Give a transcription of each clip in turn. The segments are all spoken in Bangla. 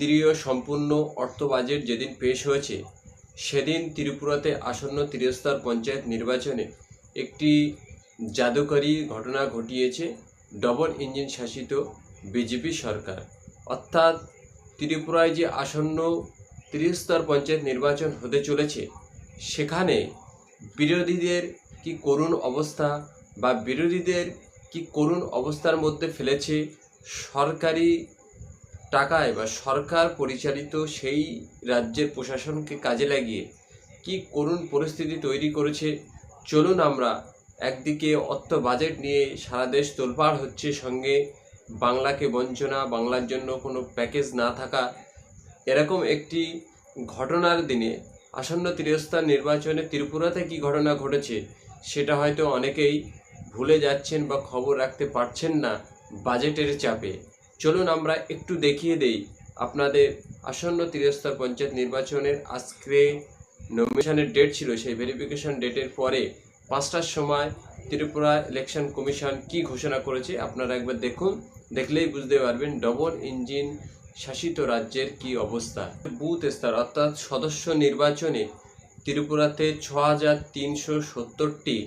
কেন্দ্রীয় সম্পূর্ণ অর্থ বাজেট যেদিন পেশ হয়েছে সেদিন ত্রিপুরাতে আসন্ন ত্রিস্তর পঞ্চায়েত নির্বাচনে একটি জাদুকরী ঘটনা ঘটিয়েছে ডবল ইঞ্জিন শাসিত বিজেপি সরকার। অর্থাৎ ত্রিপুরায় যে আসন্ন ত্রিস্তর পঞ্চায়েত নির্বাচন হতে চলেছে সেখানে বিরোধীদের কি করুণ অবস্থা বা বিরোধীদের কি করুণ অবস্থার মধ্যে ফেলেছে সরকারি টাকায় বা সরকার পরিচালিত সেই রাজ্যের প্রশাসনকে কাজে লাগিয়ে কি করুণ পরিস্থিতি তৈরি করেছে। চলুন আমরা একদিকে অর্থ বাজেট নিয়ে সারা দেশ তোলপাড় হচ্ছে, সঙ্গে বাংলাকে বঞ্চনা, বাংলার জন্য কোনো প্যাকেজ না থাকা, এরকম একটি ঘটনার দিনে আসন্ন ত্রিস্তর নির্বাচনে ত্রিপুরাতে কি ঘটনা ঘটেছে সেটা হয়তো অনেকেই ভুলে যাচ্ছেন বা খবর রাখতে পারছেন না বাজেটের চাপে। চলুন আমরা একটু দেখিয়ে দেই আপনাদের আসন্ন ত্রিস্তর পঞ্চায়েত নির্বাচনের আজকে নমিনেশনের ডেট ছিল, সেই ভেরিফিকেশন ডেটের পরে 5টার সময় ত্রিপুরা ইলেকশন কমিশন কি ঘোষণা করেছে আপনারা একবার দেখুন, দেখলেই বুঝতে পারবেন ডবল ইঞ্জিন শাসিত রাজ্যের কি অবস্থা। বুথ স্তর অর্থাৎ সদস্য নির্বাচনে ত্রিপুরাতে 6370টি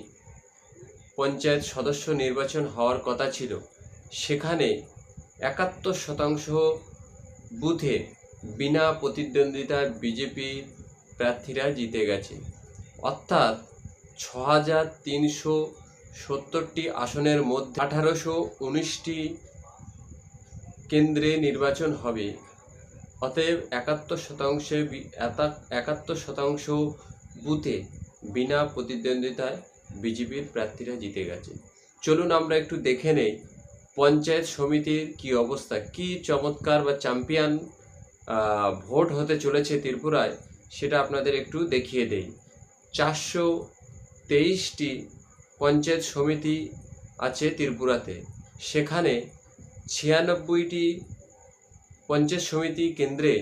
পঞ্চায়েত সদস্য নির্বাচন হওয়ার কথা ছিল, সেখানে 71% বুথে বিনা প্রতিদ্বন্দ্বিতায় বিজেপি প্রার্থীরা জিতে গেছে। অর্থাৎ 6370টি আসনের মধ্যে 1819টি কেন্দ্রে নির্বাচন হবে। অতএব 71% বুথে বিনা প্রতিদ্বন্দ্বিতায় বিজেপির প্রার্থীরা জিতে গেছে। চলুন আমরা একটু দেখে নেই পঞ্চায়েত সমিতির কি অবস্থা, কি চমৎকার বা চ্যাম্পিয়ন ভোট হতে চলেছে ত্রিপুরায়, সেটা আপনাদের একটু দেখিয়ে দেই। 423টি পঞ্চায়েত সমিতি আছে ত্রিপুরাতে, সেখানে 96টি পঞ্চায়েত সমিতি কেন্দ্রে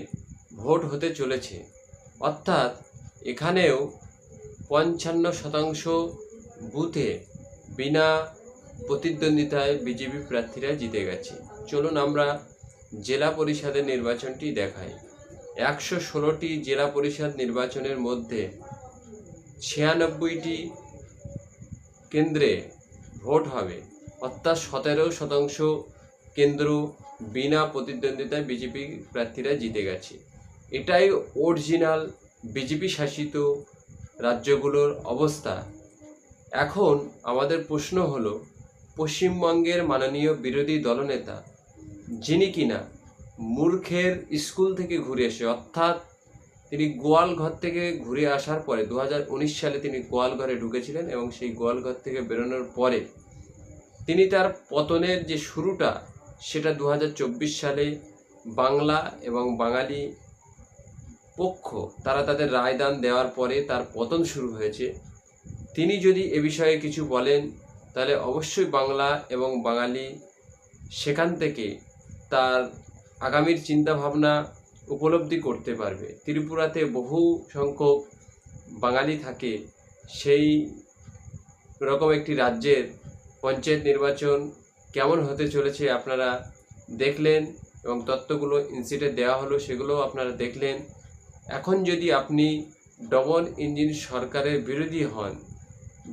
ভোট হতে চলেছে। অর্থাৎ এখানেও 55% বুথে বিনা প্রতিদ্বন্দ্বিতায় বিজেপি প্রার্থীরা জিতে গেছে। চলুন আমরা জেলা পরিষদের নির্বাচনটি দেখাই। 116টি জেলা পরিষদ নির্বাচনের মধ্যে 96টি কেন্দ্রে ভোট হবে। অর্থাৎ 17% কেন্দ্র বিনা প্রতিদ্বন্দ্বিতায় বিজেপি প্রার্থীরা জিতে গেছে। এটাই অরিজিনাল বিজেপি শাসিত রাজ্যগুলোর অবস্থা। এখন আমাদের প্রশ্ন হলো, পশ্চিমবঙ্গের মাননীয় বিরোধী দলনেতা, যিনি কিনা মূর্খের স্কুল থেকে ঘুরে এসে, অর্থাৎ তিনি গোয়ালঘর থেকে ঘুরে আসার পরে 2019 সালে তিনি গোয়ালঘরে ঢুকেছিলেন এবং সেই গোয়ালঘর থেকে বেরোনোর পরে তিনি তার পতনের যে শুরুটা সেটা 2024 সালে বাংলা এবং বাঙালি পক্ষ তারা তাদের রায়দান দেওয়ার পরে তার পতন শুরু হয়েছে। তিনি যদি এ বিষয়ে কিছু বলেন তাহলে অবশ্যই বাংলা এবং বাঙালি সেখান থেকে তার আগামীর চিন্তাভাবনা উপলব্ধি করতে পারবে। ত্রিপুরাতে বহু সংখ্যক বাঙালি থাকে, সেই রকম একটি রাজ্যের পঞ্চায়েত নির্বাচন কেমন হতে চলেছে আপনারা দেখলেন এবং তথ্যগুলো ইনসিটে দেওয়া হলো সেগুলোও আপনারা দেখলেন। এখন যদি আপনি ডবল ইঞ্জিন সরকারের বিরোধী হন,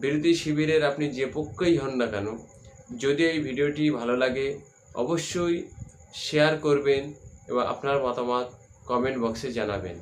বিরোধী শিবিরের আপনি যে পক্ষই হন না কেন, যদি এই ভিডিওটি ভালো লাগে অবশ্যই শেয়ার করবেন এবং আপনার মতামত কমেন্ট বক্সে জানাবেন।